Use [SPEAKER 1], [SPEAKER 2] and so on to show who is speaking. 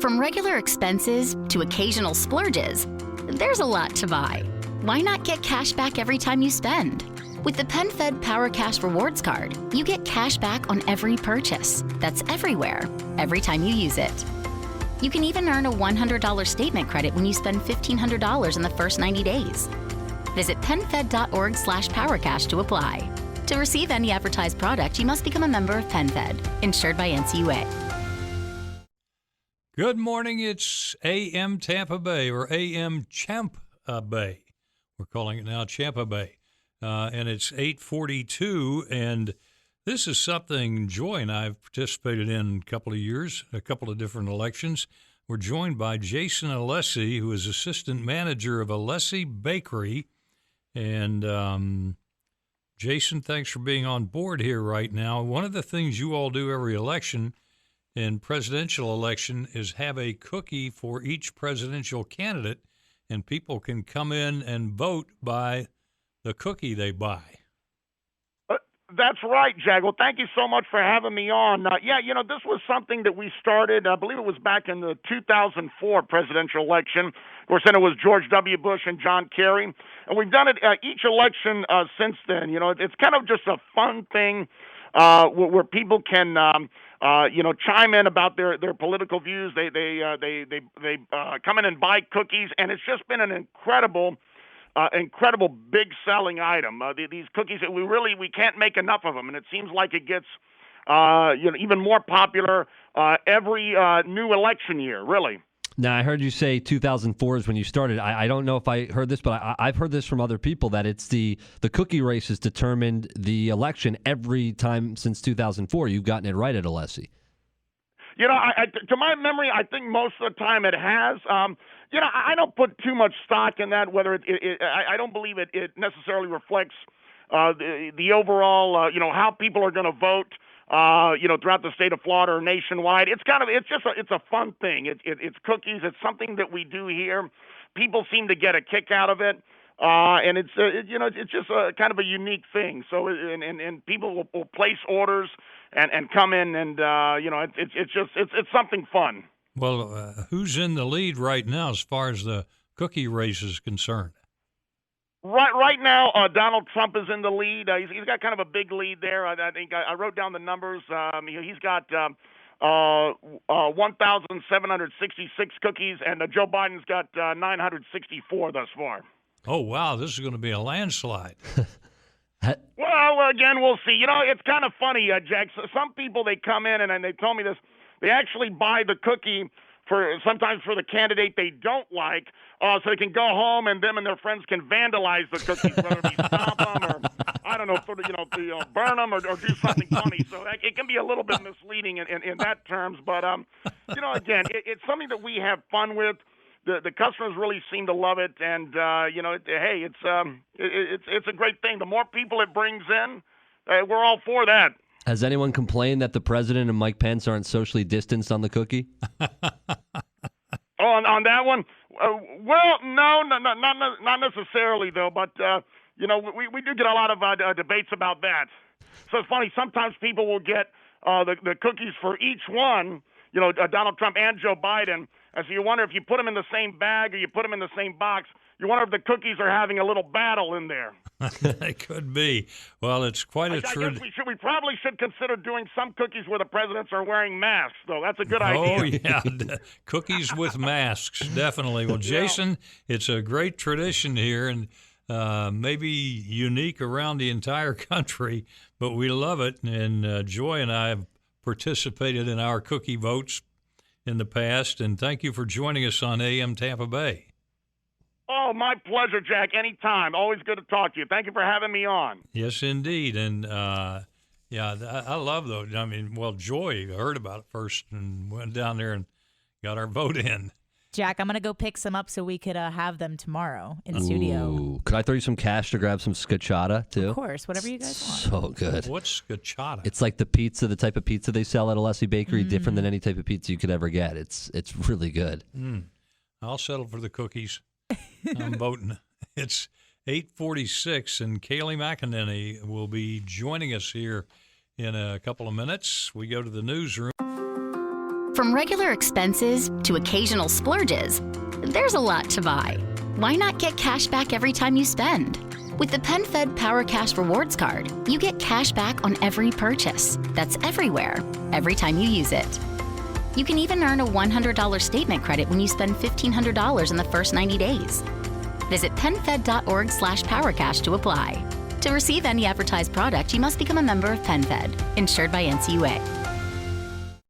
[SPEAKER 1] From regular expenses to occasional splurges, there's a lot to buy. Why not get cash back every time you spend? With the PenFed Power Cash Rewards Card, you get cash back on every purchase. That's everywhere, every time you use it. You can even earn a $100 statement credit when you spend $1,500 in the first 90 days. Visit PenFed.org/PowerCash to apply. To receive any advertised product, you must become a member of PenFed, insured by NCUA.
[SPEAKER 2] Good morning. It's AM Tampa Bay, or AM Champa Bay. We're calling it now Champa Bay. And it's 8:42, and this is something Joy and I have participated in a couple of years, a couple of different elections. We're joined by Jason Alessi, who is assistant manager of Alessi Bakery. And Jason, thanks for being on board here right now. One of the things you all do every election in presidential election is have a cookie for each presidential candidate, and people can come in and vote by the cookie they buy.
[SPEAKER 3] That's right, Jag. Well, thank you so much for having me on. This was something that we started, I believe it was back in the 2004 presidential election. Of course, then it was George W. Bush and John Kerry. And we've done it each election since then. It's kind of just a fun thing where people can chime in about their political views. They come in and buy cookies, and it's just been an incredible big selling item. These cookies, we can't make enough of them, and it seems like it gets even more popular every new election year. Really.
[SPEAKER 4] Now, I heard you say 2004 is when you started. I don't know if I heard this, but I've heard this from other people that it's the cookie race has determined the election every time since 2004. You've gotten it right at Alessi.
[SPEAKER 3] To my memory, I think most of the time it has. I don't put too much stock in that. Whether I don't believe it necessarily reflects the overall, how people are going to vote. Throughout the state of Florida or nationwide. It's a fun thing. It's cookies. It's something that we do here. People seem to get a kick out of it. And it's just a kind of a unique thing. So, and people will place orders and come in and, it's something fun.
[SPEAKER 2] Well, who's in the lead right now as far as the cookie race is concerned?
[SPEAKER 3] Right now, Donald Trump is in the lead. He's got kind of a big lead there. I think I wrote down the numbers. He's got 1,766 cookies, and Joe Biden's got 964 thus far.
[SPEAKER 2] Oh, wow. This is going to be a landslide.
[SPEAKER 3] Well, again, we'll see. It's kind of funny, Jack. Some people, they come in, and they told me this. They actually buy the cookie sometimes for the candidate they don't like, so they can go home and them and their friends can vandalize the cookies, whether it be stomp them or, I don't know, burn them or do something funny. So it can be a little bit misleading in that terms. But, again, it's something that we have fun with. The customers really seem to love it. And, hey, it's a great thing. The more people it brings in, we're all for that.
[SPEAKER 4] Has anyone complained that the president and Mike Pence aren't socially distanced on the cookie?
[SPEAKER 3] On that one? Well, no, not necessarily, though. But, we do get a lot of debates about that. So it's funny. Sometimes people will get the cookies for each one, Donald Trump and Joe Biden. And so you wonder if you put them in the same bag or you put them in the same box, you wonder if the cookies are having a little battle in there.
[SPEAKER 2] It could be. Well, it's quite a tradition.
[SPEAKER 3] We probably should consider doing some cookies where the presidents are wearing masks, though. That's a good idea.
[SPEAKER 2] Oh, yeah. Cookies with masks, definitely. Well, Jason, it's a great tradition here and maybe unique around the entire country, but we love it. And Joy and I have participated in our cookie votes in the past, and thank you for joining us on AM Tampa Bay.
[SPEAKER 3] Oh, my pleasure, Jack. Anytime. Always good to talk to you. Thank you for having me on.
[SPEAKER 2] Yes, indeed. And, I love those. Joy heard about it first and went down there and got our vote in.
[SPEAKER 5] Jack, I'm going to go pick some up so we could have them tomorrow in studio.
[SPEAKER 4] Could I throw you some cash to grab some scotchata, too?
[SPEAKER 5] Of course, whatever you guys want.
[SPEAKER 4] So good.
[SPEAKER 2] What's scotchata?
[SPEAKER 4] It's like the type of pizza they sell at Alessi Bakery, different than any type of pizza you could ever get. It's really good.
[SPEAKER 2] I'll settle for the cookies. I'm voting. It's 8:46, and Kaylee McEnany will be joining us here in a couple of minutes. We go to the newsroom.
[SPEAKER 1] From regular expenses to occasional splurges, there's a lot to buy. Why not get cash back every time you spend? With the PenFed Power Cash Rewards Card, you get cash back on every purchase. That's everywhere, every time you use it. You can even earn a $100 statement credit when you spend $1,500 in the first 90 days. Visit PenFed.org/PowerCash to apply. To receive any advertised product, you must become a member of PenFed, insured by NCUA.